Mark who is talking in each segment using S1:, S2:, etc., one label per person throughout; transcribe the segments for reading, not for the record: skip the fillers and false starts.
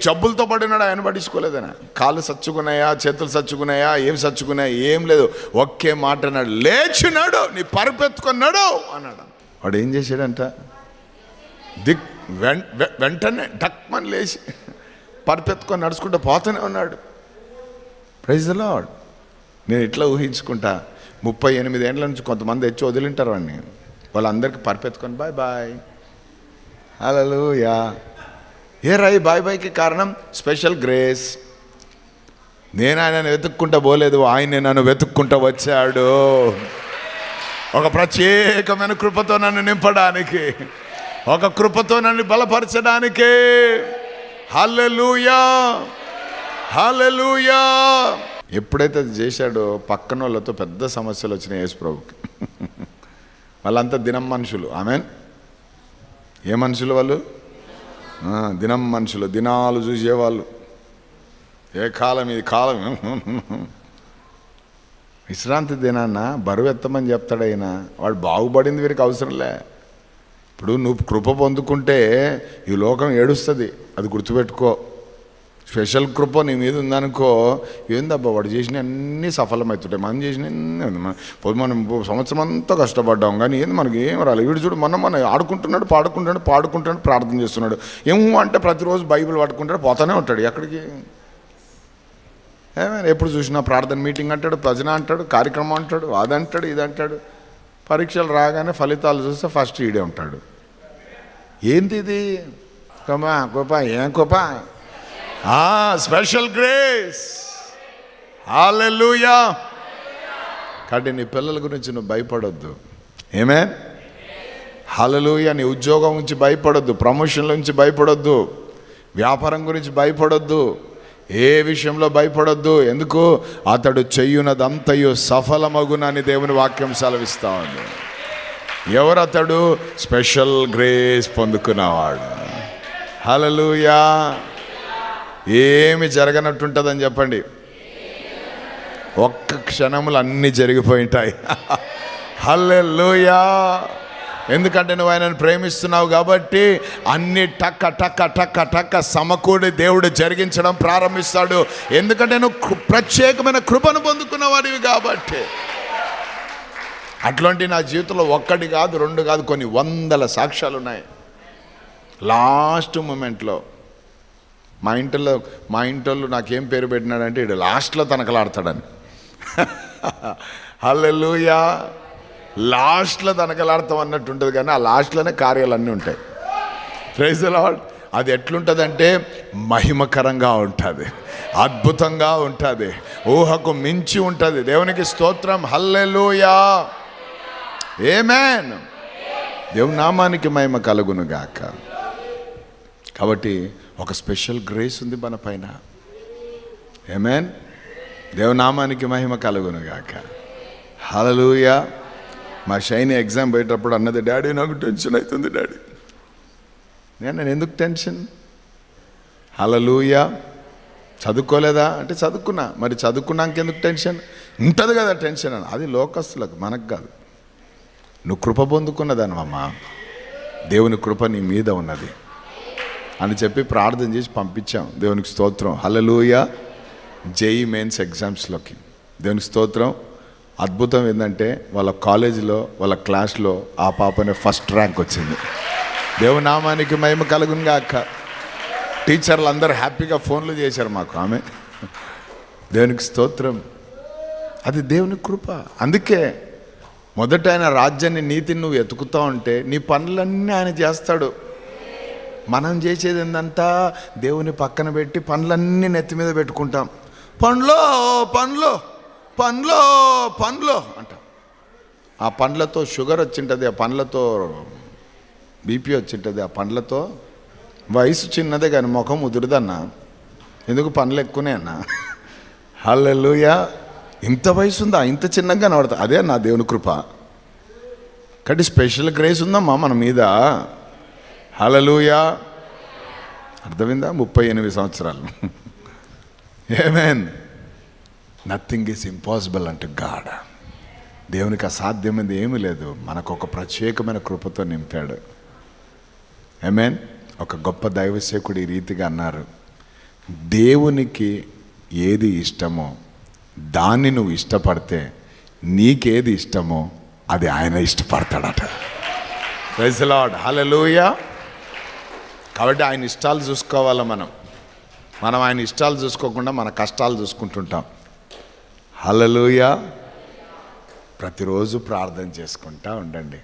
S1: జబ్బులతో పడినాడు, ఆయన పట్టించుకోలేదనా? కాళ్ళు సచ్చుకున్నాయా, చేతులు సచ్చుకున్నాయా, ఏం సచ్చుకున్నాయా, ఏం లేదు. ఒకే మాట అన్నాడు, లేచినాడు, నీ పరుపెత్తుకున్నాడు అన్నాడు. వాడు ఏం చేశాడంట? వెంటనే డక్మని లేచి పరుపెత్తుకొని నడుచుకుంటూ పోతూనే ఉన్నాడు. Praise the lord. నేను ఇట్లా ఊహించుకుంటా, 38 ఏళ్ళ నుంచి కొంతమంది వచ్చి వదిలింటారు వాడిని, వాళ్ళందరికీ పరుపెత్తుకొని బాయ్ బాయ్, హల్లెలూయా. ఏ రాయి బాయ్ బాయ్కి కారణం స్పెషల్ గ్రేస్. నేను ఆయనను వెతుక్కుంటా పోలేదు, ఆయనే నన్ను వెతుక్కుంటా వచ్చాడు. ఒక ప్రత్యేకమైన కృపతో నన్ను నింపడానికి, ఒక కృపతో నన్ను బలపరచడానికి. హల్లెలూయా, హల్లెలూయా. ఎప్పుడైతే అది చేశాడో పక్కన వాళ్ళతో పెద్ద సమస్యలు వచ్చినాయి యేసు ప్రభుకి. వాళ్ళంతా దినం మనుషులు. ఆమెన్. ఏ మనుషులు వాళ్ళు? దినం మనుషులు, దినాలు చూసేవాళ్ళు. ఏ కాలం ఇది కాలం. విశ్రాంతి దినాన్న బరువు ఎత్తమని చెప్తాడు ఆయన. వాడు బాగుపడింది వీరికి అవసరంలే. ఇప్పుడు నువ్వు కృప పొందుకుంటే ఈ లోకం ఏడుస్తుంది, అది గుర్తుపెట్టుకో. స్పెషల్ కృప నీ మీద ఉందనుకో, ఏందబ్బా వాడు చేసిన అన్నీ సఫలమవుతుంటాయి, మనం చేసిన మనం సంవత్సరం అంతా కష్టపడ్డాం కానీ ఏంది మనకి ఏం రాలేదు. వీడు చూడు మన ఆడుకుంటున్నాడు, పాడుకుంటాడు, ప్రార్థన చేస్తున్నాడు. ఏమో అంటే ప్రతిరోజు బైబిల్ పట్టుకుంటాడు, పోతానే ఉంటాడు. ఎక్కడికి? ఏమైనా ఎప్పుడు చూసినా ప్రార్థన మీటింగ్ అంటాడు, భజన అంటాడు, కార్యక్రమం అంటాడు, అదంటాడు, ఇదంటాడు. పరీక్షలు రాగానే ఫలితాలు చూస్తే ఫస్ట్ ఈడే ఉంటాడు. ఏంది ఇది? గొప్ప ఏం గొప్ప? Special grace. హల్లెలూయా. కాబట్టి నీ పిల్లల గురించి నువ్వు భయపడొద్దు. ఆమేన్. హల్లెలూయా. నీ ఉద్యోగం గురించి భయపడొద్దు, ప్రమోషన్ల నుంచి భయపడొద్దు, వ్యాపారం గురించి భయపడొద్దు, ఏ విషయంలో భయపడొద్దు. ఎందుకు? అతడు చెయ్యునదంతయు సఫలమగునని దేవుని వాక్యం సెలవిస్తా ఉంది. ఎవరతడు? స్పెషల్ గ్రేస్ పొందుకున్నవాడు. హల్లెలూయా. ఏమి జరగనట్టుంటుందని చెప్పండి, ఒక్క క్షణములు అన్నీ జరిగిపోయింటాయి. హల్లెలూయా. ఎందుకంటే నువ్వు ఆయనను ప్రేమిస్తున్నావు కాబట్టి అన్ని టక్క టక్క టక్క టక్క సమకూడి దేవుడు జరిగించడం ప్రారంభిస్తాడు. ఎందుకంటే నువ్వు ప్రత్యేకమైన కృపను పొందుకున్నవాడివి కాబట్టి. అట్లాంటి నా జీవితంలో 1 కాదు 2 కాదు కొన్ని 100 సాక్ష్యాలు ఉన్నాయి. లాస్ట్ మూమెంట్లో మా ఇంట్లో నాకేం పేరు పెట్టినాడంటే ఇడు లాస్ట్లో తనకలాడతాడని. హల్లెలూయా. లాస్ట్లో తనకలాడతాం అన్నట్టు ఉంటుంది కానీ ఆ లాస్ట్లోనే కార్యాలన్నీ ఉంటాయి. Praise the lord. అది ఎట్లుంటుందంటే మహిమకరంగా ఉంటుంది, అద్భుతంగా ఉంటుంది, ఊహకు మించి ఉంటుంది. దేవునికి స్తోత్రం. హల్లెలూయా. ఆమేన్. దేవుని నామానికి మహిమ కలుగును గాక. కాబట్టి ఒక స్పెషల్ గ్రేస్ ఉంది మన పైన. ఆమేన్. దేవుని నామానికి మహిమ కలుగును గాక. హల్లెలూయా. మా షైని ఎగ్జామ్ పోయేటప్పుడు అన్నది, డాడీ నాకు టెన్షన్ అవుతుంది డాడీ. నేను ఎందుకు టెన్షన్? హల్లెలూయా. చదువుకోలేదా అంటే చదువుకున్నా. మరి చదువుకున్నాక ఎందుకు టెన్షన్? ఉంటుంది కదా టెన్షన్ అని. అది లోకస్తులకు, మనకు కాదు. నువ్వు కృప పొందుకున్నదానమ్మా, దేవుని కృప నీ మీద ఉన్నది అని చెప్పి ప్రార్థన చేసి పంపించాం. దేవునికి స్తోత్రం. హల్లెలూయా. జేఈ మెయిన్స్ ఎగ్జామ్స్లోకి దేవునికి స్తోత్రం. అద్భుతం ఏంటంటే వాళ్ళ కాలేజీలో వాళ్ళ క్లాస్లో ఆ పాపనే ఫస్ట్ ర్యాంక్ వచ్చింది. దేవుని నామానికి మహిమ కలుగును గాక. టీచర్లు అందరూ హ్యాపీగా ఫోన్లు చేశారు మాకు. ఆమె దేవునికి స్తోత్రం. అది దేవుని కృప. అందుకే మొదట ఆయన రాజ్యాన్ని, నీతిని నువ్వు ఎతుకుతా ఉంటే నీ పనులన్నీ ఆయన చేస్తాడు. మనం చేసేది ఏందంతా దేవుని పక్కన పెట్టి పనులన్నీ నెత్తి మీద పెట్టుకుంటాం. పండ్లో పండ్లో పండ్లో పండ్లో అంటాం. ఆ పండ్లతో షుగర్ వచ్చింటుంది, ఆ పండ్లతో బీపీ వచ్చింటుంది, ఆ పండ్లతో వయసు చిన్నదే కానీ ముఖం ముదురుదన్నా. ఎందుకు? పండ్లు ఎక్కువనే అన్నా. హల్లెలూయా. ఇంత వయసు ఉందా, ఇంత చిన్నగా కనబడతా. అదే నా దేవుని కృప. కాబట్టి స్పెషల్ గ్రేస్ ఉందమ్మా మన మీద. హల్లెలూయా. అర్థమైందా? 38 సంవత్సరాలు. ఆమేన్. నథింగ్ ఈజ్ ఇంపాసిబుల్ అంటే గాడ్. దేవునికి అసాధ్యమైనది ఏమీ లేదు. మనకు ఒక ప్రత్యేకమైన కృపతో నింపాడు. ఆమేన్. ఒక గొప్ప దైవసేవకుడు ఈ రీతిగా అన్నారు, దేవునికి ఏది ఇష్టమో దాన్ని నువ్వు ఇష్టపడితే నీకేది ఇష్టమో అది ఆయన ఇష్టపడతాడట. ప్రైజ్ ది లార్డ్, హల్లెలూయా. కాబట్టి ఆయన ఇష్టాలు చూసుకోవాలి. మనం ఆయన ఇష్టాలు చూసుకోకుండా మన కష్టాలు చూసుకుంటుంటాం. హల్లెలూయా. ప్రతిరోజు ప్రార్థన చేసుకుంటా ఉండండి.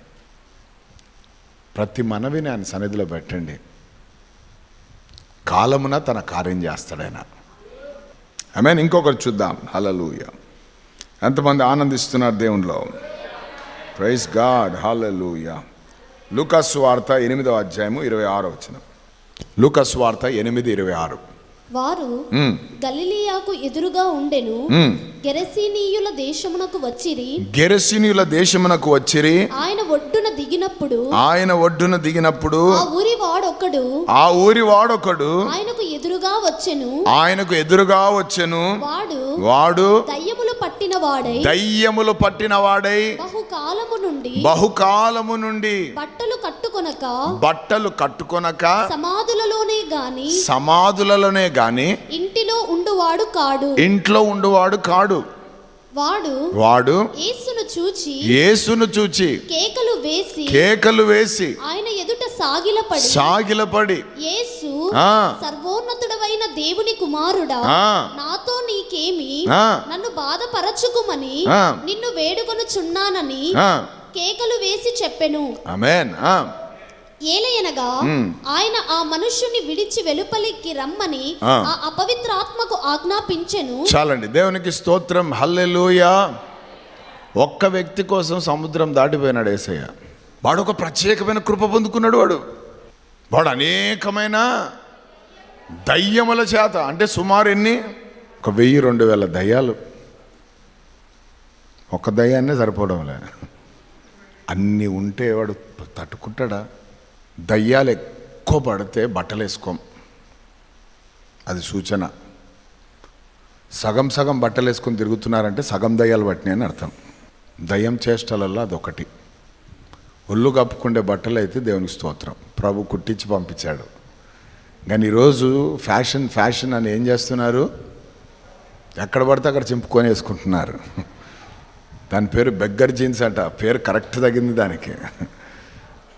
S1: ప్రతి మనవిని ఆయన సన్నిధిలో పెట్టండి. కాలమున తన కార్యం చేస్తాడు ఆయన. ఆమేన్. ఇంకొకరు చూద్దాం. హల్లెలూయా. ఎంతమంది ఆనందిస్తున్నారు దేవునిలో? ప్రైజ్ గాడ్, హల్లెలూయా. లూకా సువార్త 8వ అధ్యాయము 26వ వచనం. లూకా సువార్త 8:26.
S2: వారు గలిలియాకు ఎదురుగా ఉండెను. గెరసీనీయుల దేశమునకు వచ్చిరి. ఆయన ఒడ్డున దిగినప్పుడు ఆ ఊరి వాడొకడు ఆయనకు ఎదురుగా వచ్చెను. వాడు దయ్యములు పట్టిన వాడై బహుకాలము నుండి బట్టలు కట్టుకొనక సమాధులలోనే గాని ఇంట్లో ఉండువాడు కాడు. వాడు యేసును చూచి కేకలు వేసి ఆయన ఎదుట సాగిలపడి యేసు, సర్వోన్నతుడవైన దేవుని కుమారుడా, నాతో నీకేమి, నన్ను బాధపరచుకుమని నిన్ను వేడుకొనుచున్నానని కేకలు వేసి చెప్పెను. ఆమేన్. ఏలయనగా ఆయన ఆ మనుష్యుని విడిచి వెలుపలికి రమ్మని ఆ అపవిత్ర ఆత్మకు ఆజ్ఞాపించెను. చాలండి. దేవునికి స్తోత్రం, హల్లెలూయా. ఒక్క వ్యక్తి కోసం సముద్రం దాటిపోయినాడు యేసయ్య. వాడు ఒక ప్రత్యేకమైన కృప పొందుకున్నాడు. వాడు అనేకమైన దయ్యముల చేత, అంటే సుమారు ఎన్ని, 1000-2000 దయ్యాలు. ఒక దయ్యాన్నే సరిపోవడంలే, అన్నీ ఉంటే వాడు తట్టుకుంటాడా? దయ్యాలు ఎక్కువ పడితే బట్టలు వేసుకోం, అది సూచన. సగం బట్టలు వేసుకొని తిరుగుతున్నారంటే సగం దయ్యాలు పట్టినాయి అని అర్థం. దయ్యం చేష్టలలో అదొకటి. ఒళ్ళు కప్పుకుండే బట్టలు అయితే దేవునికి స్తోత్రం, ప్రభు కుట్టించి పంపించాడు. కానీ ఈరోజు ఫ్యాషన్ అని ఏం చేస్తున్నారు? ఎక్కడ పడితే అక్కడ చింపుకొని వేసుకుంటున్నారు. దాని పేరు బెగ్గర్ జీన్స్ అంట. పేరు కరెక్ట్ తగ్గింది దానికి.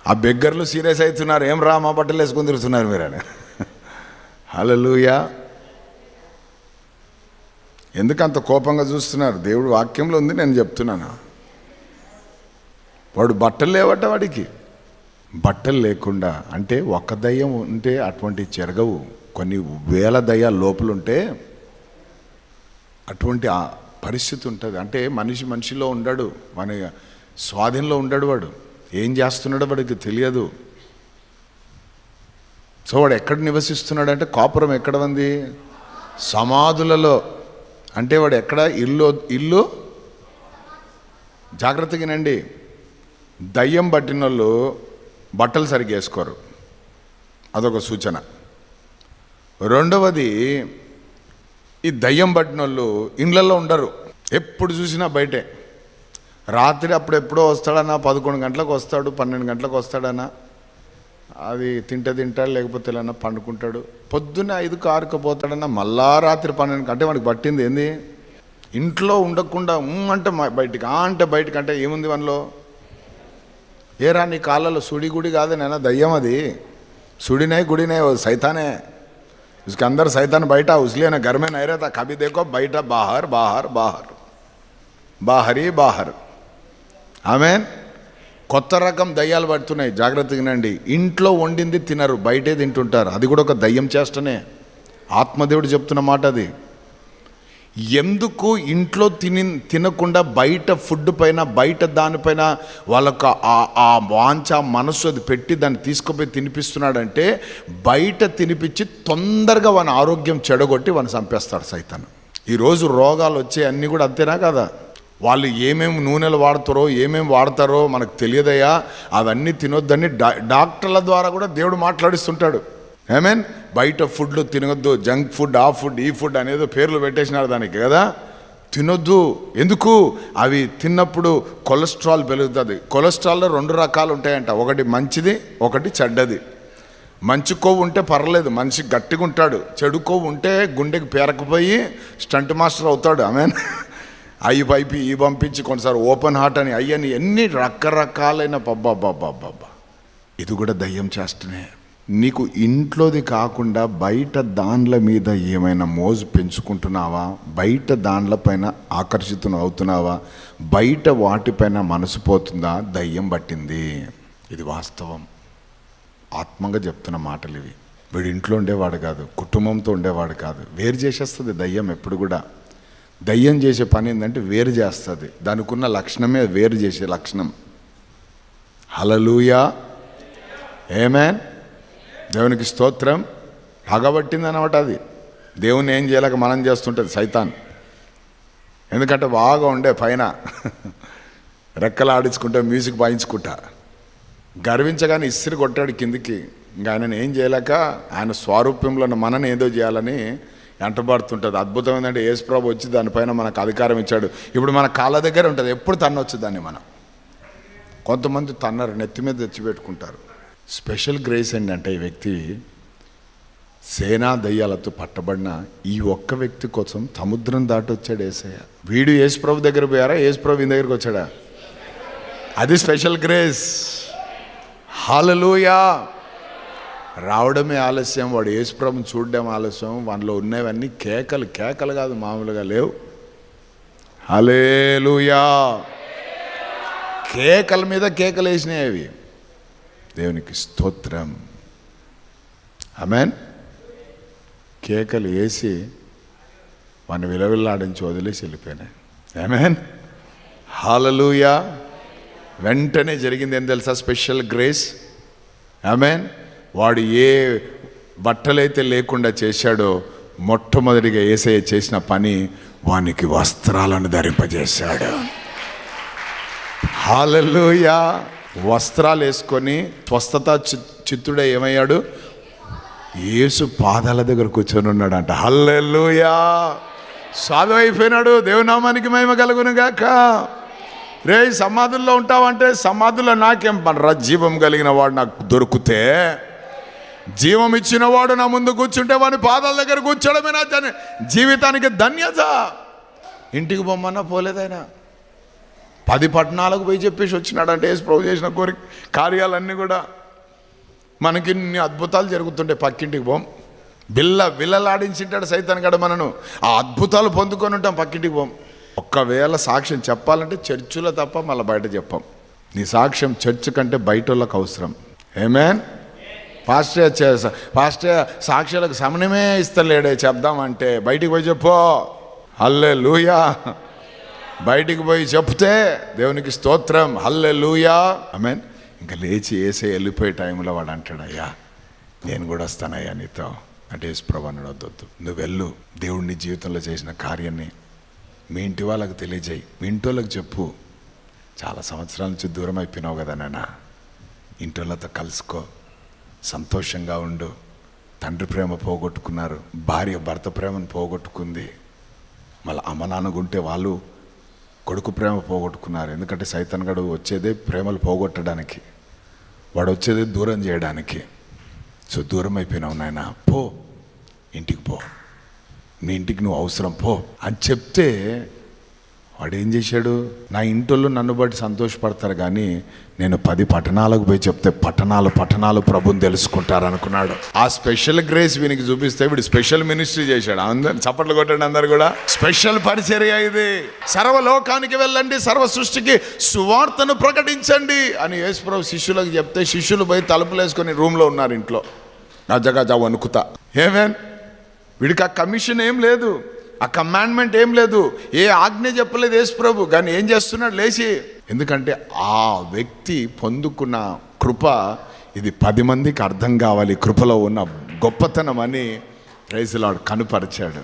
S2: ఆ బెగ్గర్లు సీరియస్ అవుతున్నారు, ఏం రా మా బట్టలు వేసుకొని తిరుగుతున్నారు మీరని. హల్లెలూయా. ఎందుకు అంత కోపంగా చూస్తున్నారు? దేవుడు వాక్యంలో ఉంది, నేను చెప్తున్నాను. వాడు బట్టలు లేవట, వాడికి బట్టలు లేకుండా, అంటే ఒక దయ్యం ఉంటే అటువంటి చెరగవు, కొన్ని వేల దయ్యాలు లోపలుంటే అటువంటి పరిస్థితి ఉంటుంది. అంటే మనిషిలో ఉండడు, మన స్వాధీనంలో ఉండడు. వాడు ఏం చేస్తున్నాడో వాడికి తెలియదు. సో వాడు ఎక్కడ నివసిస్తున్నాడు అంటే, కాపురం ఎక్కడ ఉంది? సమాధులలో. అంటే వాడు ఎక్కడ? ఇల్లు జాగ్రత్తగానండి. దయ్యం పట్టిన వాళ్ళు బట్టలు సరిగ్గా వేసుకోరు, అదొక సూచన. రెండవది, ఈ దయ్యం పట్టిన వాళ్ళు ఇండ్లలో ఉండరు, ఎప్పుడు చూసినా బయటే. రాత్రి అప్పుడెప్పుడో వస్తాడన్నా, 11 గంటలకు వస్తాడు, 12 గంటలకు వస్తాడన్నా, అది తింటాడు, లేకపోతే ఇలా పండుకుంటాడు. పొద్దున్న 5-6కు పోతాడన్నా, మళ్ళా రాత్రి 12 గంటలకు. వాడికి పట్టింది ఏంది? ఇంట్లో ఉండకుండా అంటే బయటికి, అంటే బయటికి. అంటే ఏముంది మనలో? ఏరా నీ కాళ్ళలో సుడి గుడి కాదు నేనా, దయ్యం అది. सुड़ी नहीं गुड़ी नहीं, वो शैतान है, उसके अंदर शैतान बैठा, उसलिए ना घर में नहीं रहता. कभी देखो बैठा बाहर बाहर बाहर बाहर ही बाहर. ఆమేన్. కొత్త రకం దయ్యాలు పడుతున్నాయి, జాగ్రత్తగా వినండి. ఇంట్లో వండింది తినరు, బయటే తింటుంటారు. అది కూడా ఒక దయ్యం చేష్టనే. ఆత్మదేవుడు చెప్తున్న మాట అది. ఎందుకు ఇంట్లో తినకుండా బయట ఫుడ్ పైన, బయట దానిపైన వాళ్ళకు ఆ వాంఛ మనసు అది పెట్టి దాన్ని తీసుకుపోయి తినిపిస్తున్నాడంటే, బయట తినిపించి తొందరగా వాని ఆరోగ్యం చెడగొట్టి వాని చంపేస్తాడు సైతాను. ఈరోజు రోగాలు వచ్చే అన్నీ కూడా అంతేనా కదా? వాళ్ళు ఏమేమి నూనెలు వాడతారో, ఏమేమి వాడతారో మనకు తెలియదయ్యా. అవన్నీ తినొద్దని డాక్టర్ల ద్వారా కూడా దేవుడు మాట్లాడిస్తుంటాడు. ఐ బయట ఫుడ్లు తినొద్దు, జంక్ ఫుడ్, ఆ ఫుడ్, ఈ ఫుడ్ అనేదో పేర్లు పెట్టేసినారు దానికి కదా. తినొద్దు. ఎందుకు? అవి తిన్నప్పుడు కొలెస్ట్రాల్ పెరుగుతుంది. కొలెస్ట్రాల్లో 2 రకాలు ఉంటాయంట, ఒకటి మంచిది, ఒకటి చెడ్డది. మంచి కొవ్వు ఉంటే పర్లేదు, మనిషి గట్టిగా ఉంటాడు. చెడు కొవ్వు ఉంటే గుండెకి పేరకపోయి స్టంట్ మాస్టర్ అవుతాడు. ఆమెన్. అవి పైపి ఈ పంపించి కొన్నిసారి ఓపెన్ హార్ట్ అని అయ్యని ఎన్ని రకరకాలైన బాబా. ఇది కూడా దయ్యం చేస్తనే. నీకు ఇంట్లోది కాకుండా బయట దాండ్ల మీద ఏమైనా మోజు పెంచుకుంటున్నావా? బయట దాండ్ల పైన ఆకర్షితం అవుతున్నావా? బయట వాటిపైన మనసు పోతుందా? దయ్యం పట్టింది. ఇది వాస్తవం. ఆత్మంగా చెప్తున్న మాటలు ఇవి. వీడు ఇంట్లో ఉండేవాడు కాదు, కుటుంబంతో ఉండేవాడు కాదు. వేరు చేసేస్తుంది దయ్యం. ఎప్పుడు కూడా దయ్యం చేసే పని ఏంటంటే వేరు చేస్తుంది. దానికి ఉన్న లక్షణమే వేరు చేసే లక్షణం. హల్లెలూయా, ఆమేన్. దేవునికి స్తోత్రం. పగబట్టింది అన్నమాట. అది దేవుని ఏం చేయలేక మనం చేస్తుంటుంది సైతాన్. ఎందుకంటే బాగా ఉండే పైన రెక్కలు ఆడించుకుంటా, మ్యూజిక్ వాయించుకుంటా, గర్వించగానే ఇస్సిరి కొట్టాడు కిందికి. ఇంకా ఆయనను ఏం చేయలేక ఆయన స్వారూప్యంలో మనని ఏదో చేయాలని ఎంటబడుతుంటుంది. అద్భుతం ఏంటంటే యేసుప్రభు వచ్చి దానిపైన మనకు అధికారం ఇచ్చాడు. ఇప్పుడు మన కాళ్ళ దగ్గర ఉంటుంది. ఎప్పుడు తన్నొచ్చు దాన్ని మనం. కొంతమంది తన్నారు, నెత్తి మీద తెచ్చిపెట్టుకుంటారు. స్పెషల్ గ్రేస్ ఏంటంటే ఈ వ్యక్తి సేనా దయ్యాలతో పట్టబడిన ఈ ఒక్క వ్యక్తి కోసం సముద్రం దాటి వచ్చాడు యేసయ్య. వీడు యేసుప్రభు దగ్గర పోయారా? యేసుప్రభు ఈయన దగ్గరికి వచ్చాడా? అది స్పెషల్ గ్రేస్. హల్లెలూయా. రావడమే ఆలస్యం, వాడు యేసుప్రభుని చూడడం ఆలస్యం. వానిలో ఉన్నవన్నీ కేకలు కాదు, మామూలుగా లేవు. హల్లెలూయా. కేకల మీద కేకలు వేసినాయి అవి. దేవునికి స్తోత్రం. ఆమేన్. కేకలు వేసి వాడిని విలవిల్లాడించి వదిలేసి వెళ్ళిపోయినాయి. ఆమేన్. హల్లెలూయా. వెంటనే జరిగింది ఏం తెలుసా? Special grace. ఆమేన్. వాడు ఏ బట్టలైతే లేకుండా చేశాడో మొట్టమొదటిగా యేసయ్య చేసిన పని వానికి వస్త్రాలను ధరింపజేశాడు. హల్లెలూయా. వస్త్రాలు వేసుకొని స్వస్థత చిత్తుడే ఏమయ్యాడు? యేసు పాదాల దగ్గర కూర్చొని ఉన్నాడంట. హల్లెలూయా. సాధు అయిపోయినాడు. దేవునామానికి మహిమ కలుగును గాక. రే సమాధుల్లో ఉంటావంటే సమాధుల్లో నాకేం పనరా? జీవం కలిగిన వాడు నాకు దొరికితే, జీవం ఇచ్చిన వాడు నా ముందు కూర్చుంటే వాని పాదాల దగ్గర కూర్చోడమే నా జీవితానికి ధన్యత. ఇంటికి పొమ్మన్నా పోలేదైనా 10 పట్టణాలకు పోయి చెప్పేసి వచ్చినాడంటే యేసు ప్రభు చేసిన కార్యాలన్నీ కూడా. మనకి ఇన్ని అద్భుతాలు జరుగుతుంటే పక్కింటికి పోం. బిల్లలాడించింటాడు సైతాన్ గడ మనను. ఆ అద్భుతాలు పొందుకొని ఉంటాం, పక్కింటికి పోం. ఒక్కవేళ సాక్ష్యం చెప్పాలంటే చర్చిలో తప్ప మళ్ళీ బయట చెప్పాం. నీ సాక్ష్యం చర్చ్ కంటే బయట వాళ్ళకి అవసరం. ఆమేన్. పాస్టర్ సాక్ష్యాలకు సమయమే ఇస్తలేడే చెప్దామంటే బయటికి పోయి చెప్పు. హల్లెలూయా. బయటికి పోయి చెప్తే దేవునికి స్తోత్రం. హల్లెలూయా. ఆమేన్. ఇంకా లేచి వేసే వెళ్ళిపోయే టైంలో వాడు అంటాడు, అయ్యా నేను కూడా వస్తానయ్యా నీతో అంటే. యేసుప్రభు అన్నాడు, వద్దొద్దు, నువ్వు వెళ్ళు. దేవుడిని జీవితంలో చేసిన కార్యాన్ని మీ ఇంటి వాళ్ళకి తెలియజేయి, మీ ఇంటి వాళ్ళకి చెప్పు. చాలా సంవత్సరాల నుంచి దూరం అయిపోయినావు కదా నాన్న, ఇంటి వాళ్ళతో కలుసుకో, సంతోషంగా ఉండు. తండ్రి ప్రేమ పోగొట్టుకున్నారు, భార్య భర్త ప్రేమను పోగొట్టుకుంది. మళ్ళీ అమ్మ నాన్నగుంటే వాళ్ళు కొడుకు ప్రేమ పోగొట్టుకున్నారు. ఎందుకంటే సైతాన్ గడు వచ్చేదే ప్రేమలు పోగొట్టడానికి, వాడు వచ్చేదే దూరం చేయడానికి. సో దూరం అయిపోయినావు నాయన, పో, ఇంటికి పో, నీ ఇంటికి నువ్వు అవసరం పో అని చెప్తే వాడు ఏం చేశాడు? నా ఇంటోళ్ళు నన్ను బట్టి సంతోషపడతారు, కానీ నేను 10 పట్టణాలకు పోయి చెప్తే పట్టణాలు ప్రభుని తెలుసుకుంటారు అనుకున్నాడు. ఆ స్పెషల్ గ్రేస్ వీనికి చూపిస్తే వీడు స్పెషల్ మినిస్ట్రీ చేశాడు. అందరు చప్పట్లు కొట్టండి, అందరు కూడా. స్పెషల్ పరిచర్య ఇది. సర్వలోకానికి వెళ్ళండి, సర్వ సృష్టికి సువార్తను ప్రకటించండి అని యేసుప్రభు శిష్యులకు చెప్తే శిష్యులు పోయి తలుపులు వేసుకొని రూమ్లో ఉన్నారు ఇంట్లో. గజగజ వణుకుతా. ఏమేన్ వీడికి ఆ కమిషన్ ఏం లేదు, ఆ కమాండ్మెంట్ ఏం లేదు, ఏ ఆజ్ఞ చెప్పలేదు యేసుప్రభు. కానీ ఏం చేస్తున్నాడు? లేచి. ఎందుకంటే ఆ వ్యక్తి పొందుకున్న కృప ఇది 10 మందికి అర్థం కావాలి, కృపలో ఉన్న గొప్పతనం అని ప్రైజ్ లార్డ్ కనుపరిచాడు.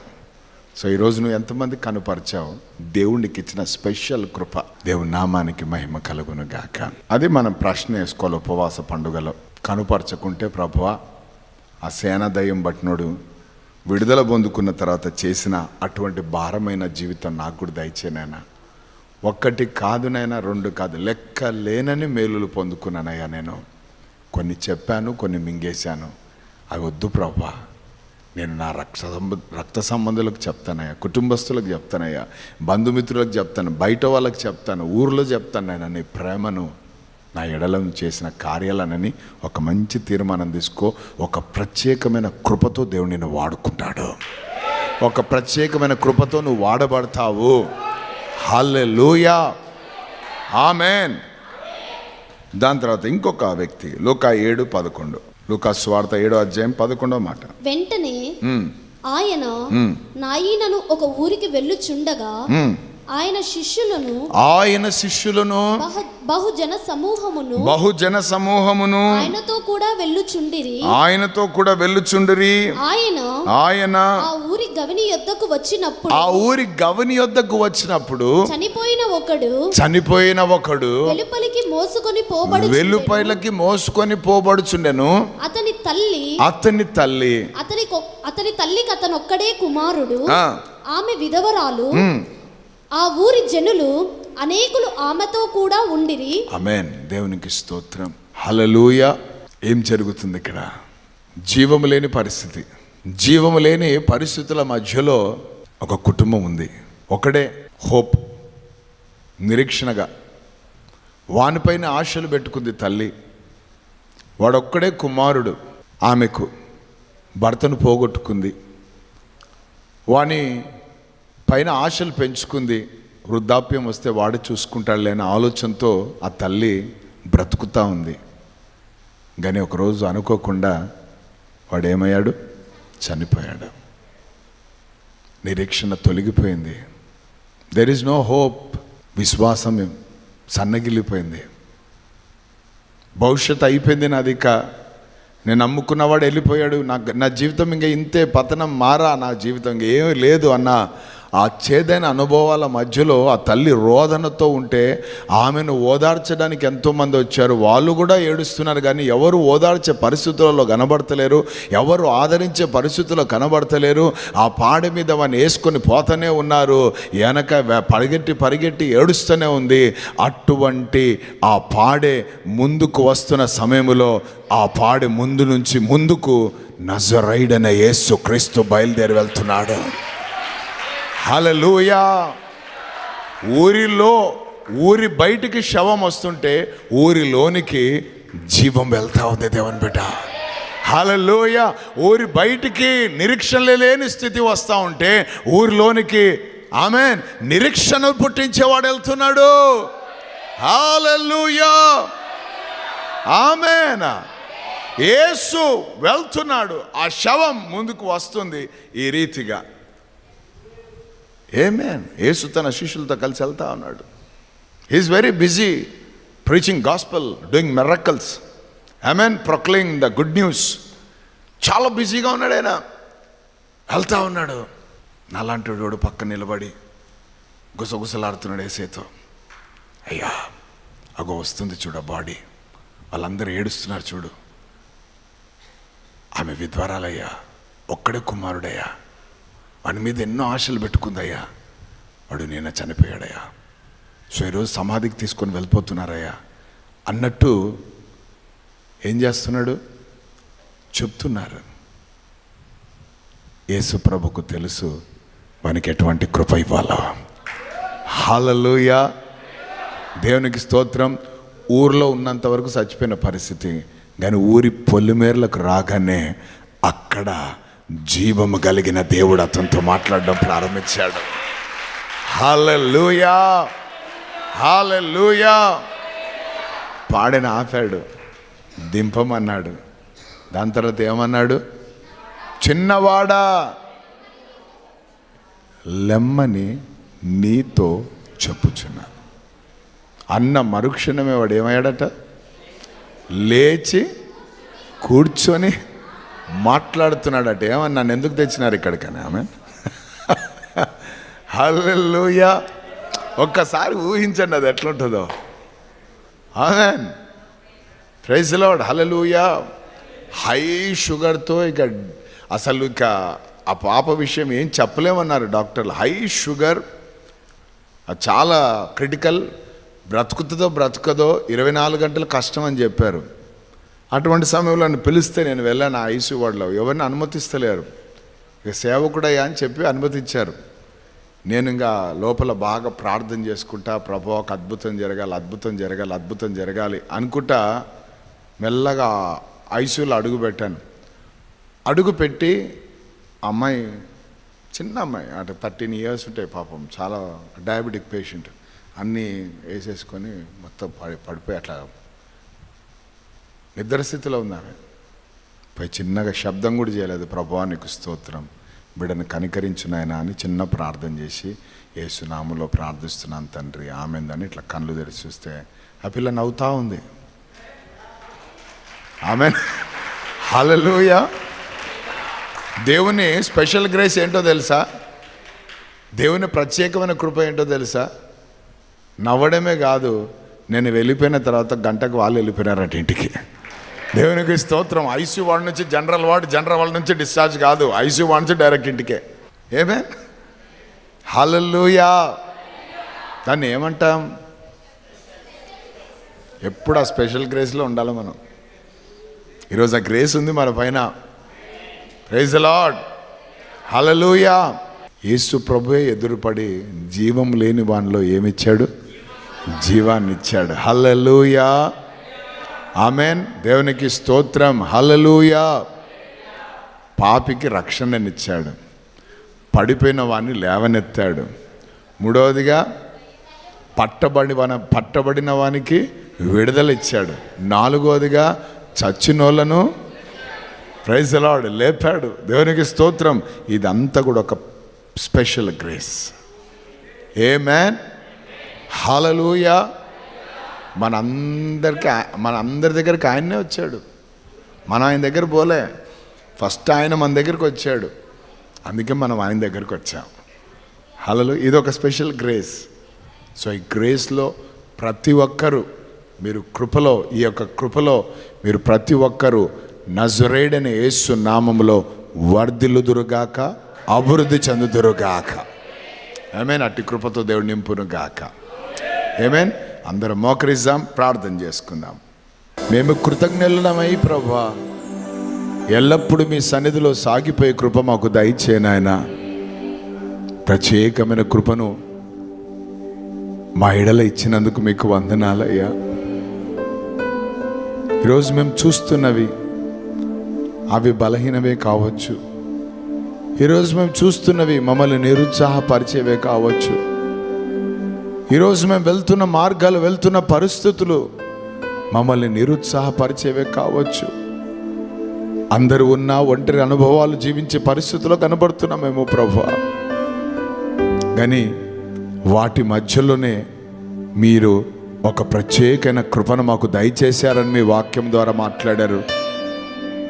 S2: సో ఈరోజు నువ్వు ఎంతమందికి కనుపరిచావు? దేవునికి ఇచ్చిన స్పెషల్ కృప. దేవుని నామానికి మహిమ కలుగును గాక. అది మనం ప్రశ్న వేసుకోవాలి ఉపవాస పండుగలో. కనుపరచకుంటే ప్రభువా, ఆ సేన దయ్యం బట్టినోడు విడుదల పొందుకున్న తర్వాత చేసిన అటువంటి భారమైన జీవితం నాకు కూడా దయచేనైనా. 1 కాదునైనా, 2 కాదు, లెక్క లేనని మేలులు పొందుకున్నానయ్యా. నేను కొన్ని చెప్పాను, కొన్ని మింగేశాను.
S1: అవి వద్దు ప్రభా, నేను నా రక్త సంబంధులకు చెప్తానయ్యా, కుటుంబస్తులకు చెప్తానయ్యా, బంధుమిత్రులకు చెప్తాను, బయట వాళ్ళకి చెప్తాను, ఊర్లో చెప్తాను నేను నీ ప్రేమను, నా ఎడలం చేసిన కార్యాలనని ఒక మంచి తీర్మానం తీసుకో. ఒక ప్రత్యేకమైన కృపతో దేవుడు నిన్ను వాడుకుంటాడు. ఒక ప్రత్యేకమైన కృపతో నువ్వు వాడబడతావు. హల్లెలూయా, ఆమేన్. దాని తర్వాత ఇంకొక వ్యక్తి లూకా 7:11, లూకా సువార్త 7:11 మాట.
S3: వెంటనే ఆయన నాయనను ఒక ఊరికి వెళ్ళుచుండగా ఆయన శిష్యులను బహుజన సమూహమును ఆయనతో కూడా వెళ్ళుచుండిరి. ఆయన ఆ ఊరి గవిని యొద్దకు వచ్చినప్పుడు చనిపోయిన ఒకడు వెలుపలికి మోసుకొని పోబడుచుండెను. అతని తల్లికి అతనొక్కడే కుమారుడు, ఆమె విధవరాలు. ఆ ఊరి జనులు అనేకులు ఆమెతో కూడా ఉండిరి.
S1: ఆమేన్. దేవునికి స్తోత్రం. హల్లెలూయా. ఏం జరుగుతుంది ఇక్కడ? జీవము లేని పరిస్థితి. జీవము లేని పరిస్థితుల మధ్యలో ఒక కుటుంబం ఉంది. ఒకడే హోప్, నిరీక్షణగా వానిపైన ఆశలు పెట్టుకుంది తల్లి. వాడొక్కడే కుమారుడు. ఆమెకు భర్తను పోగొట్టుకుంది. వాని పైన ఆశలు పెంచుకుంది. వృద్ధాప్యం వస్తే వాడు చూసుకుంటాడులే అనే ఆలోచనతో ఆ తల్లి బ్రతుకుతూ ఉంది. కానీ ఒకరోజు అనుకోకుండా వాడేమయ్యాడు? చనిపోయాడు. నిరీక్షణ తొలగిపోయింది. There is no hope. విశ్వాసం సన్నగిల్లిపోయింది. భవిష్యత్తు అయిపోయింది నాది. నేను నమ్ముకున్నవాడు వెళ్ళిపోయాడు. నా జీవితం ఇంకా ఇంతే, పతనం మారా, నా జీవితం ఇంకా ఏమీ లేదు అన్న ఆ చేదైన అనుభవాల మధ్యలో ఆ తల్లి రోదనతో ఉంటే ఆమెను ఓదార్చడానికి ఎంతోమంది వచ్చారు. వాళ్ళు కూడా ఏడుస్తున్నారు. కానీ ఎవరు ఓదార్చే పరిస్థితులలో కనబడతలేరు, ఎవరు ఆదరించే పరిస్థితుల్లో కనబడతలేరు. ఆ పాడె మీద వాడిని వేసుకొని పోతూనే ఉన్నారు. వెనక పరిగెట్టి ఏడుస్తూనే ఉంది. అటువంటి ఆ పాడె ముందుకు వస్తున్న సమయంలో ఆ పాడె ముందుకు నజరైడైన యేసు క్రీస్తు బయలుదేరి వెళ్తున్నాడు. హల్లెలూయా. ఊరి బయటికి శవం వస్తుంటే ఊరిలోనికి జీవం వెళ్తా ఉంది దేవుని బిడ్డ. హల్లెలూయా. ఊరి బయటికి నిరీక్షణ లేని స్థితి వస్తూ ఉంటే ఊరిలోనికి ఆమేన్ నిరీక్షణ పుట్టించేవాడు వెళ్తున్నాడు. హల్లెలూయా, ఆమేన్. యేసు వెళ్తున్నాడు. ఆ శవం ముందుకు వస్తుంది ఈ రీతిగా. ఆమేన్. యేసు తన శిష్యులతో కలిసి వెళ్తా ఉన్నాడు. He is very busy preaching gospel, doing miracles. ఆమేన్. Proclaiming the good news. చాలా బిజీగా ఉన్నాడు ఆయన. వెళ్తా ఉన్నాడు. నాలాంటి వాడు పక్కన నిలబడి గుసగుసలాడుతున్నాడు యేసుతో. అయ్యా అగో వస్తుంది చూడ బాడీ, వాళ్ళందరూ ఏడుస్తున్నారు చూడు. ఆమె విధ్వరాలయ్యా, ఒక్కడే కుమారుడయ్యా, వాడి మీద ఎన్నో ఆశలు పెట్టుకుందయ్యా, వాడు నేను చనిపోయాడయ్యా, సో ఈరోజు సమాధికి తీసుకొని వెళ్ళిపోతున్నారయ్యా అన్నట్టు ఏం చేస్తున్నాడు? చెప్తున్నారు. యేసు ప్రభుకు తెలుసు వానికి ఎటువంటి కృప ఇవ్వాలా. హల్లెలూయా, దేవునికి స్తోత్రం. ఊర్లో ఉన్నంత వరకు చచ్చిపోయిన పరిస్థితి, కానీ ఊరి పొలిమేరలకు రాగానే అక్కడ జీవము కలిగిన దేవుడు అతనితో మాట్లాడడం ప్రారంభించాడు. హల్లెలూయా, హల్లెలూయా. పాడిన ఆపాడు, దింపమన్నాడు. దాని తర్వాత ఏమన్నాడు? చిన్నవాడా లెమ్మని నీతో చెప్పుచున్నాను అన్న మరుక్షణమే వాడు ఏమయ్యాడట? లేచి కూర్చొని మాట్లాడుతున్నాడట. ఏమన్నా నన్ను ఎందుకు తెచ్చినారు ఇక్కడికని? ఆమె హల్లెలూయా. ఒక్కసారి ఊహించండి అది ఎట్లుంటుందో. ఆమేన్, ప్రైజ్ ది లార్డ్. హల్లెలూయా. హై షుగర్తో ఇక అసలు ఇక ఆ పాప విషయం ఏం చెప్పలేమన్నారు డాక్టర్లు. హై షుగర్ చాలా క్రిటికల్, బ్రతుకుతుందో బ్రతకదో 24 గంటలు కష్టం అని చెప్పారు.
S2: అటువంటి సమయంలో నన్ను పిలిస్తే నేను వెళ్ళాను. ఆ ఐసీ వార్డులో ఎవరిని అనుమతిస్తలేరు. ఇక సేవకుడయ్యా అని చెప్పి అనుమతించారు. నేను ఇంకా లోపల బాగా ప్రార్థన చేసుకుంటా, ప్రభువాకు అద్భుతం జరగాలి, అద్భుతం జరగాలి, అద్భుతం జరగాలి అనుకుంటా మెల్లగా ఐసీయూలో అడుగుపెట్టాను. అడుగుపెట్టి అమ్మాయి, చిన్న అమ్మాయి, అంటే 13 years ఉంటాయి పాపం, చాలా డయాబెటిక్ పేషెంట్, అన్నీ వేసేసుకొని మొత్తం పడిపోయి అట్లా నిద్ర స్థితిలో ఉన్నారు. పోయి చిన్నగా శబ్దం కూడా చేయలేదు, ప్రభువా నీకు స్తోత్రం, బిడ్డను కనికరించు నాయనా అని చిన్న ప్రార్థన చేసి, యేసు నామములో ప్రార్థిస్తున్నాను తండ్రి, ఆమేన్ ఇట్లా కళ్ళు తెరిచి చూస్తే ఆ పిల్ల నవ్వుతా ఉంది. ఆమేన్, హల్లెలూయా. దేవుని స్పెషల్ గ్రేస్ ఏంటో తెలుసా? దేవుని ప్రత్యేకమైన కృప ఏంటో తెలుసా? నవ్వడమే కాదు, నేను వెళ్ళిపోయిన తర్వాత గంటకు వాళ్ళు వెళ్ళిపోయినారట ఇంటికి. దేవునికి స్తోత్రం. ఐసీయూ వార్డు నుంచి జనరల్ వార్డు, జనరల్ వార్డు నుంచి డిశ్చార్జ్ కాదు, ఐసీయూ వార్డు నుంచి డైరెక్ట్ ఇంటికే. ఏమే, హల్లెలూయా. దాన్ని ఏమంటాం? ఎప్పుడు ఆ స్పెషల్ గ్రేస్లో ఉండాలి మనం. ఈరోజు ఆ గ్రేస్ ఉంది మన పైన. ప్రైజ్ ది లార్డ్, హల్లెలూయా. యేసు ప్రభువే ఎదురుపడి జీవం లేని వానిలో ఏమిచ్చాడు? జీవాన్ని ఇచ్చాడు. హల్లెలూయా, ఆమేన్. దేవునికి స్తోత్రం, హల్లెలూయా. పాపికి రక్షణనిచ్చాడు, పడిపోయిన వాడిని లేవనెత్తాడు. మూడవదిగా పట్టబడిన వానికి విడుదల ఇచ్చాడు. నాలుగవదిగా చచ్చినోళ్ళను, ప్రైజ్ ది లార్డ్, లేపాడు. దేవునికి స్తోత్రం. ఇదంతా కూడా ఒక స్పెషల్ గ్రేస్. ఆమేన్, హల్లెలూయా. మనందరి దగ్గరికి ఆయన్నే వచ్చాడు, మనం ఆయన దగ్గర పోలే. ఫస్ట్ ఆయన మన దగ్గరికి వచ్చాడు, అందుకే మనం ఆయన దగ్గరికి వచ్చాం. హల్లెలూయా. ఇది ఒక స్పెషల్ గ్రేస్. సో ఈ గ్రేస్లో ప్రతి ఒక్కరూ మీరు కృపలో, ఈ యొక్క కృపలో మీరు ప్రతి ఒక్కరూ నజరేయుడైన యేసు నామములో వర్ధిల్లుదురుగాక, అభివృద్ధి చెందుదురుగాక. ఆమేన్. అట్టి కృపతో దేవుడు నింపునుగాక. ఆమేన్. అందరం మోకరిద్దాం, ప్రార్థన చేసుకుందాం. మేము కృతజ్ఞులమై ప్రభువా, ఎల్లప్పుడూ మీ సన్నిధిలో సాగిపోయే కృప మాకు దయచేయి నాయనా. ప్రత్యేకమైన కృపను మా ఎడల ఇచ్చినందుకు మీకు వందనాలయ్యా. ఈరోజు మేము చూస్తున్నవి అవి బలహీనవే కావచ్చు. ఈరోజు మేము చూస్తున్నవి మమ్మల్ని నిరుత్సాహపరిచేవే కావచ్చు. ఈరోజు మేము వెళ్తున్న మార్గాలు, వెళ్తున్న పరిస్థితులు మమ్మల్ని నిరుత్సాహపరిచేవే కావచ్చు. అందరూ ఉన్న ఒంటరి అనుభవాలు జీవించే పరిస్థితుల్లో కనబడుతున్నామేమో ప్రభువా. కానీ వాటి మధ్యలోనే మీరు ఒక ప్రత్యేకమైన కృపను మాకు దయచేశారని మీ వాక్యం ద్వారా మాట్లాడారు.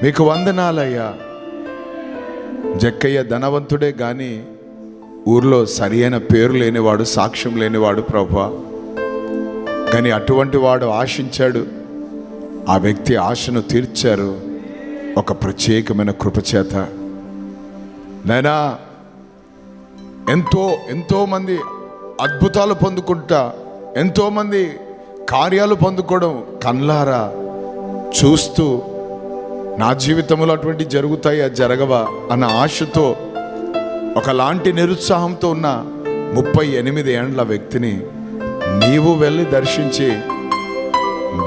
S2: మీకు వందనాలయ్యా. జక్కయ్య ధనవంతుడే కానీ ఊర్లో సరియైన పేరు లేనివాడు, సాక్ష్యం లేనివాడు ప్రభువా. కానీ అటువంటి వాడు ఆశించాడు, ఆ వ్యక్తి ఆశను తీర్చారు ఒక ప్రత్యేకమైన కృపచేత. నాయనా, ఎంతోమంది అద్భుతాలు పొందుకుంటా, ఎంతోమంది కార్యాలు పొందుకోవడం కళ్ళారా చూస్తూ, నా జీవితంలో అటువంటి జరుగుతాయి, అది జరగవా అన్న ఆశతో, ఒకలాంటి నిరుత్సాహంతో ఉన్న 38 ఏండ్ల వ్యక్తిని నీవు వెళ్ళి దర్శించి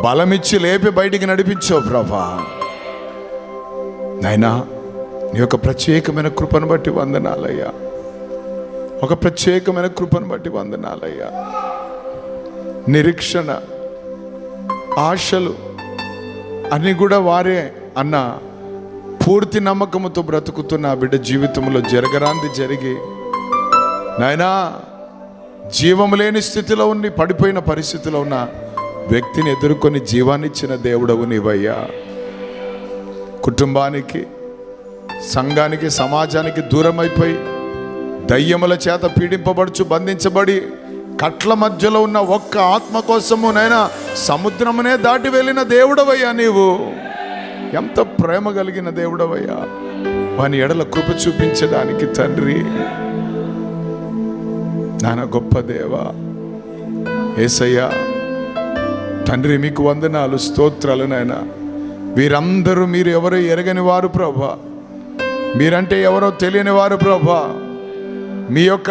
S2: బలమిచ్చి లేపి బయటికి నడిపించావు ప్రభా. నాయనా, నీ యొక్క ప్రత్యేకమైన కృపను బట్టి వందనాలయ్యా. ఒక ప్రత్యేకమైన కృపను బట్టి వందనాలయ్యా. నిరీక్షణ, ఆశలు అన్నీ కూడా వారే అన్న పూర్తి నమ్మకంతో బ్రతుకుతున్న బిడ్డ జీవితంలో జరగరాంది జరిగి, నాయనా, జీవం లేని స్థితిలో ఉండి పడిపోయిన పరిస్థితిలో ఉన్న వ్యక్తిని ఎదుర్కొని జీవాన్నిచ్చిన దేవుడవు నీవయ్యా. కుటుంబానికి, సంఘానికి, సమాజానికి దూరమైపోయి దయ్యముల చేత పీడింపబడుచు బంధించబడి కట్ల మధ్యలో ఉన్న ఒక్క ఆత్మ కోసము నైనా సముద్రమునే దాటి వెళ్ళిన దేవుడవయ్యా నీవు. ఎంత ప్రేమ కలిగిన దేవుడవయ్యా. వాని ఎడల కృప చూపించడానికి తండ్రి, నాన్న గొప్ప దేవా యేసయ్యా తండ్రి, మీకు వందనాలు, స్తోత్రాలు నాయన.
S1: వీరందరూ మీరు ఎవరో ఎరగని వారు ప్రభా, మీరంటే ఎవరో తెలియని వారు ప్రభా, మీ యొక్క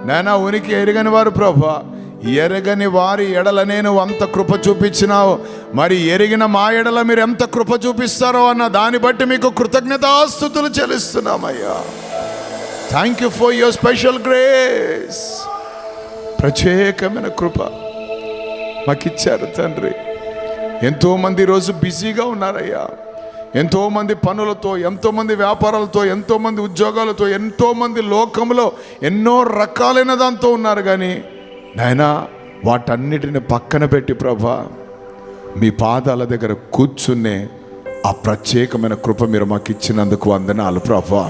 S1: నాయనా ఉనికి ఎరగని వారు ప్రభా. ఎరగని వారి ఎడల నేను అంత కృప చూపించినావు, మరి ఎరిగిన మా ఎడల మీరు ఎంత కృప చూపిస్తారో అన్న దాన్ని బట్టి మీకు కృతజ్ఞతాస్తుతులు చెల్లిస్తున్నామయ్యా. Thank you for your special grace. ప్రత్యేకమైన కృప మాకిచ్చారు తండ్రి. ఎంతోమంది ఈరోజు బిజీగా ఉన్నారయ్యా, ఎంతోమంది పనులతో, ఎంతోమంది వ్యాపారాలతో, ఎంతోమంది ఉద్యోగాలతో, ఎంతోమంది లోకంలో ఎన్నో రకాలైన దాంతో ఉన్నారు. కానీ నాయనా వాటన్నిటిని పక్కన పెట్టి ప్రభా మీ పాదాల దగ్గర కూర్చునే ఆ ప్రత్యేకమైన కృప మీరు మాకు ఇచ్చినందుకు వందనాలు ప్రభా.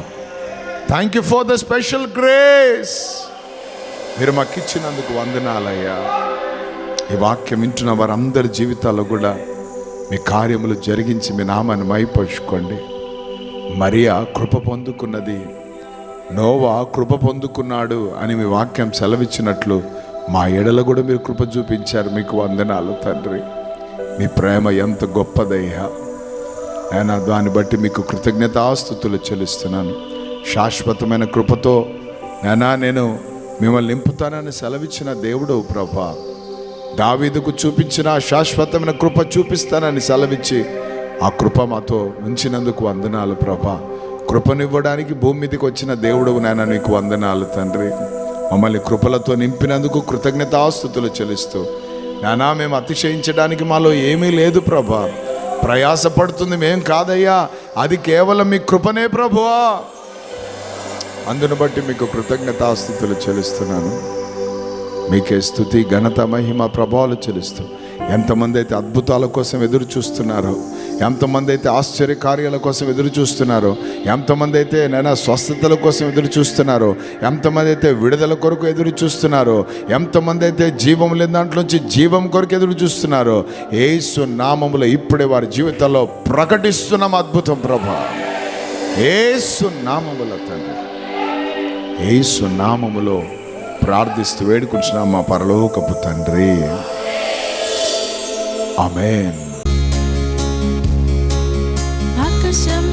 S1: Thank you for the special grace. మీరు మాకు ఇచ్చినందుకు వందనాలయ్యా. ఈ వాక్యం వింటున్న వారందరి జీవితాల్లో కూడా మీ కార్యములు జరిగించి మీ నామాన్ని మైపరుచుకోండి. మరియా కృప పొందుకున్నది, నోవా కృప పొందుకున్నాడు అని మీ వాక్యం సెలవిచ్చినట్లు మా ఎడల కూడా మీరు కృప చూపించారు. మీకు వందనాలు తండ్రి. మీ ప్రేమ ఎంత గొప్పదయ్యా. నేను దాన్ని బట్టి మీకు కృతజ్ఞతాస్తుతులు చెల్లిస్తున్నాను. శాశ్వతమైన కృపతో నేను మిమ్మల్ని నింపుతానని సెలవిచ్చిన దేవుడు ప్రభా, దావీదుకు చూపించిన శాశ్వతమైన కృప చూపిస్తానని సెలవిచ్చి ఆ కృప మాతో ఉంచినందుకు వందనాలు ప్రభా. కృపనివ్వడానికి భూమి మీదకి వచ్చిన దేవుడు నాయన నీకు వందనాలు తండ్రి. మమ్మల్ని కృపలతో నింపినందుకు కృతజ్ఞతాస్తుతులు చెల్లిస్తూ నానా మేము అతిశయించడానికి మాలో ఏమీ లేదు ప్రభా, ప్రయాసపడుతుంది మేం కాదయ్యా, అది కేవలం మీ కృపనే ప్రభువా. అందును బట్టి మీకు కృతజ్ఞతాస్తుతులు చెల్లిస్తున్నాను. మీకే స్తుతి ఘనత మహిమ ప్రభావాలు చెల్లిస్తూ ఎంతమంది అయితే అద్భుతాల కోసం ఎదురు చూస్తున్నారో, ఎంతమంది అయితే ఆశ్చర్య కార్యాల కోసం ఎదురు చూస్తున్నారో, ఎంతమంది అయితే నైనా స్వస్థతల కోసం ఎదురు చూస్తున్నారో, ఎంతమంది అయితే విడుదల కొరకు ఎదురు చూస్తున్నారో, ఎంతమంది అయితే జీవం లేని దాంట్లోంచి జీవం కొరకు ఎదురు చూస్తున్నారో, యేసు నామములో ఇప్పుడే వారి జీవితాల్లో ప్రకటిస్తున్నాం అద్భుతం ప్రభా. యేసు నామములో తండ్రి, యేసు నామములో ప్రార్థిస్తూ వేడుకుంటున్నాం మా పరలోకపు తండ్రి. ఆమేన్.
S4: ఆకాశం